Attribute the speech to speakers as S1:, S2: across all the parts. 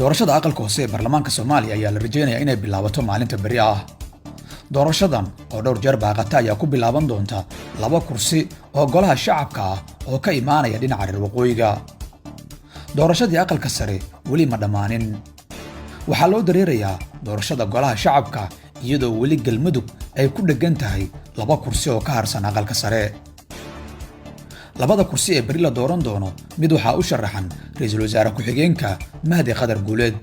S1: doorashada aqalka hoose ee baarlamaanka Soomaaliya ayaa la rajeynayaa inay bilaabato maalinta bari ah. Doorashadan oo dhowr jeer baaqata ayaa ku bilaaban doonta 2 kursi oo golaha shacabka ah oo ka imaanaya dhinaca reer waqooyiga. Doorashadii aqalka sare weli ma dhamaanin. Waxaa loo dareerayaa doorashada golaha shacabka iyadoo weli galmudug ay ku dhagan tahay 2 kursi oo ka harsan aqalka sare. labada kursi ee bari la dooran doono mid waxa u sharaxan ra'iisul wasaare ku-xigeenka Mahdi Qadar Guuleed.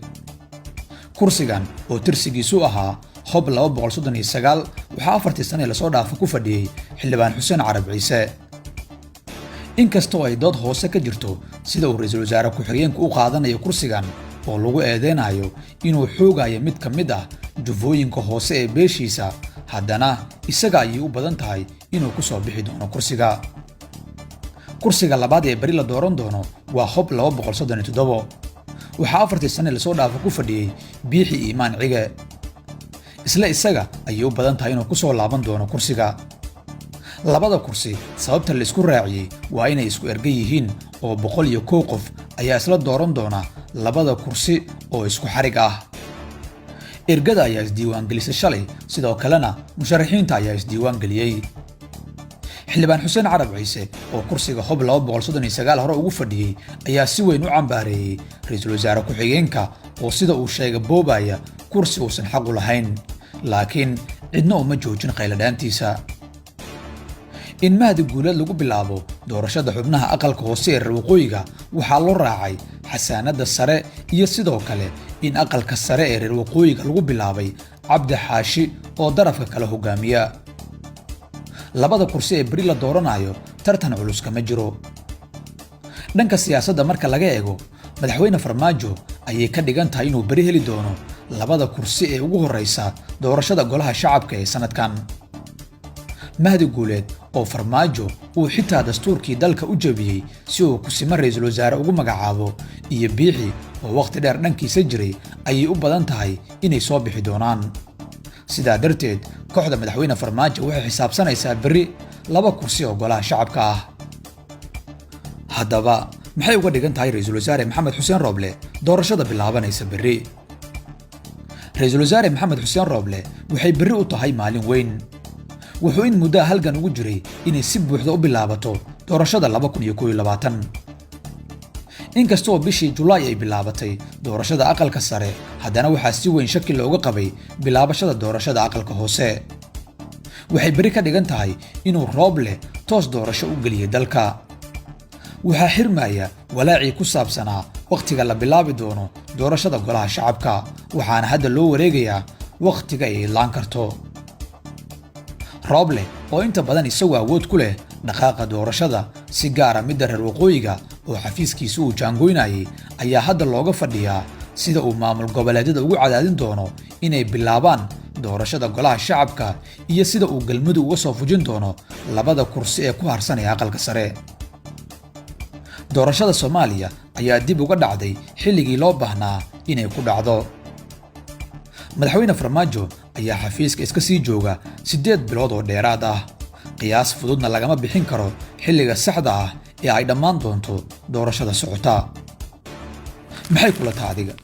S1: Kursigan oo tirsigiisu ahaa Hob 239 waxa 4 sano la soo dhaafay ku fadhiyay xildhibaan Xuseen Carab Ciise. Inkastoo ay dood hoose ka jirto sida uu ra'iisul wasaare ku-xigeenku u qaadanayo kursigan oo lagu eedeynayo inuu xoogayo mid ka mid ah jufooyinka hoose ee beeshiisa, haddana isaga ay u badan tahay inuu ku soo bixi doono kursiga. Kursiga labaad ee bari la dooran doono waa Hob 237. Waxa 4 sano la soo dhaafay ku fadhiyay Biixi Iimaan Cige. Isla isaga ay u badan tahay inuu ku soo laaban doono kursiga. Labada kursi sababta la isku raaciyay waa inay isku erga yihiin oo 101 qof ayaa isla dooran doona labada kursi oo isku xarig ah. Ergada ayaa isdiiwaan gelisay shalay, sidoo kalena musharaxiinta ayaa isdiiwaan geliyay. xildhibaan Xuseen Carab Ciise oo kursiga Hob 239 hore ugu fadhiyay ayaa si weyn u cambaareeyay ra'iisul wasaare ku-xigeenka oo sida uu sheegay boobaya kursi uusan xaq u lahayn, laakiin cidna uma joojin qayladhaantiisa. In Mahdi Guuleed lagu bilaabo doorashada xubnaha aqalka hoose ee waqooyiga waxaa loo raacay xasaanada sare iyo sidoo kale in aqalka sare ee reer waqooyiga lagu bilaabay Cabdi Xaashi oo darafka kala hogaamiya. labada kursi ee bari la dooranayo tartan culus kama jiro. Dhanka siyaasadda marka laga eego, madaxweyne Farmaajo ayay ka dhigan tahay inuu bari heli doono labada kursi ee ugu horeysa doorashada golaha shacabka ee sanadkan. Mahdi Guuleed oo Farmaajo uu xitaa dastuurkii dalka u jabiyay si uu ku sima ra'iisul wasaare ugu magacaabo iyo Biixi oo waqti dheer dhankiisa jiray ayay u badan tahay inay soo bixi doonaan. sidaa darteed kooxda madaxweyne Farmaajo waxay xisaabsanaysaa bari 2 kursi oo golaha shacabka ah. Haddaba maxay uga dhigan tahay ra'iisul wasaare Maxamed Xuseen Rooble doorashada bilaabanaysa bari? ra'iisul wasaare Maxamed Xuseen Rooble waxay bari u tahay maalin weyn. wuxuu in muddo halgan ugu jiray inay si buuxda u bilaabato doorashada 2021. inkastoo bishii Juulaay ay bilaabatay doorashada aqalka sare, haddana waxaa si weyn shaki looga qabay bilaabashada doorashada aqalka hoose. waxay bari ka dhigan tahay inuu Rooble toos doorasho u geliyay dalka. waxaa xirmaya walaacii ku saabsanaa waqtiga la bilaabi doono doorashada golaha shacabka, waxaana hadda loo wareegayaa waqtiga ay ilaan karto. Rooble oo inta badan isagu awood ku leh dhaqaaqa doorashada si gaar ah mid reer waqooyiga oo xafiiskiisu uu jaangoynayay ayaa hadda looga fadhiyaa sida uu maamul goboleedyada ugu cadaadin doono inay bilaabaan doorashada golaha shacabka iyo sida uu galmudug uga soo fujin doono labada kursi ee ku harsan ee aqalka sare. doorashada Soomaaliya ayaa dib uga dhacday xilligii loo baahnaa inay ku dhacdo. madaxweyne Farmaajo ayaa xafiiska iska sii jooga 8 bilood oo dheeraad ah. qiyaas fududna lagama bixin karo xilliga saxda ah ee ay dhammaan doonto doorashada socota. maxay kula tahay adiga?